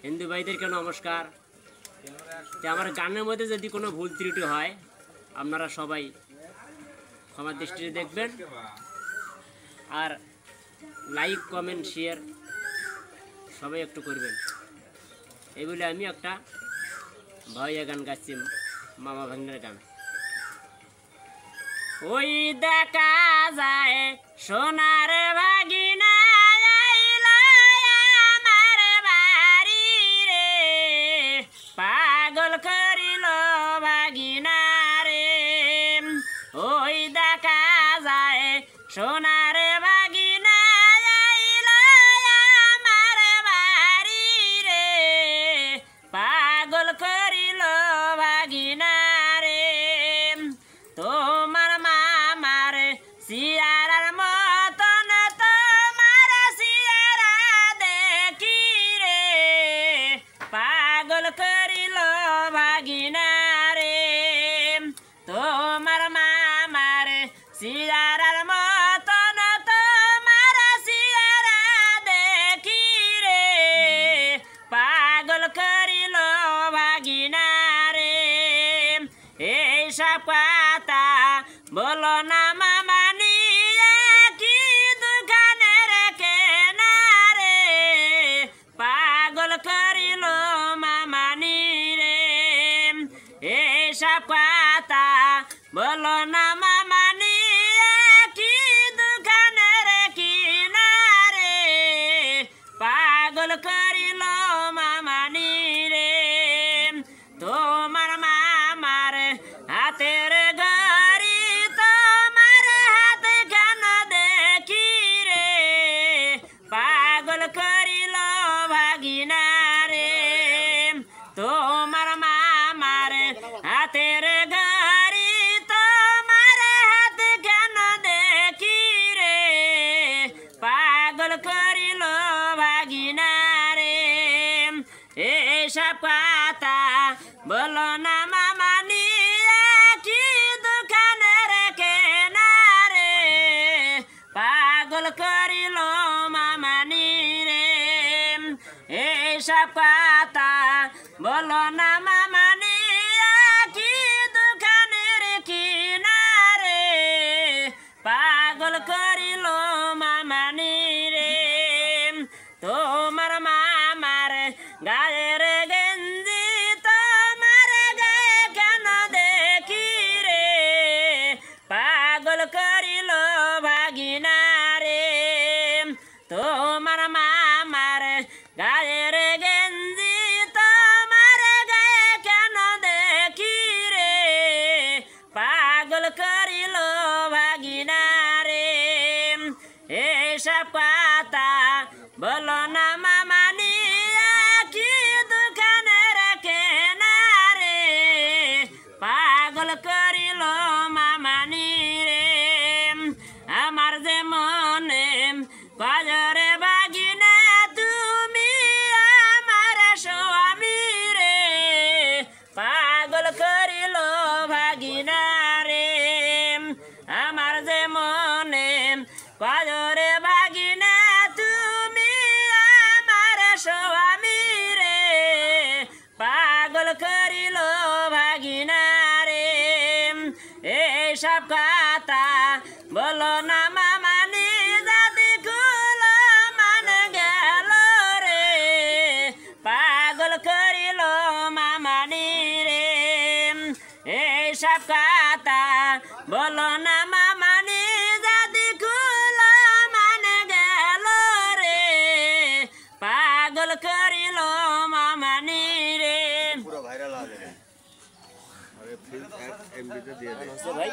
হিন্দু ভাইদেরকে নমস্কার। আমার গানের মধ্যে যদি কোনো ভুল ত্রুটি হয় আপনারা সবাই ক্ষমার দৃষ্টিতে দেখবেন, আর লাইক কমেন্ট শেয়ার সবাই একটু করবেন। এই বলে আমি একটা ভাইয়া গান গাচ্ছি, মামা ভাগ্নের গান। ওই দেখা যায় সোনার ভাগিনা আমার বাড়ি রে, পাগল করিল ভাগিনা রে। ওই দেখা যায় সোনার ভাগিনা আমার বাড়ি রে, পাগল করিল ভাগিনা রে। তোমার মামার সিয়ারার মতন তোমার সিয়ারা দেখি রে, পাগল করিল ভাগিনা রে। তোমার মামার সিয়ারার মতন তোমার সিয়ারা দেখি রে, পাগল করিল ভাগিনা রে। এইসব কথা বলো না মামা নিয়ে, কি দোকানের কেনারে, পাগল করিল মামা রে। এইসব কথা বলো না মামা নিয়ে, কি দোকানের কিনারে, পাগল করিল মামা রে। তোমার মামার হাতের ঘড়ি তোমার হাত কেন দেখি রে, পাগল করিল ভাগিনা রে। তোমার মামার হাতের ঘড়ি তোমার হাত কেন দেখি রে, পাগল করিল ভাগিনা রে। এইসব কথা বলো না মামা নিয়ে, কি দোকানের কেনারে, পাগল করিল মামা রে। এইসব কথা বলো না মামা নিয়ে, কি দোকানের কিনারে, পাগল করিল মামা রে। তোমার মামার গায়ের গেঞ্জি তোমার গায়ে কেন দেখি রে, পাগল করিল ভাগিনা রে। তোমার মামার গায়ের গেঞ্জি তোমার গায়ে কেন দেখি রে, পাগল করিল ভাগিনা রে। এইসব কথা বলো না মামা নিয়ে, কি দোকানের কেনারে, পাগল করিল মামা রে। আমার যে মনে বাজারে ভাগিনা তুমি আমার স্বামী রে, পাগল করিল ভাগিনা রে। আমার যে মনে বাজারে ভাগিনা তুমি আমার স্বামী রে, পাগল করিল ভাগিনা রে। এইসব কথা বলো না মামা নিজাতি কুল মান গেল রে, পাগল করিল মামা রে। এইসব কথা বলো না মামা নিজাতি কুল মান গেল রে, পাগল করিল মামা রে। পুরো ভাইরাল হবে। আরে ফিল্ম এমবিতে দিয়ে দে ভাই।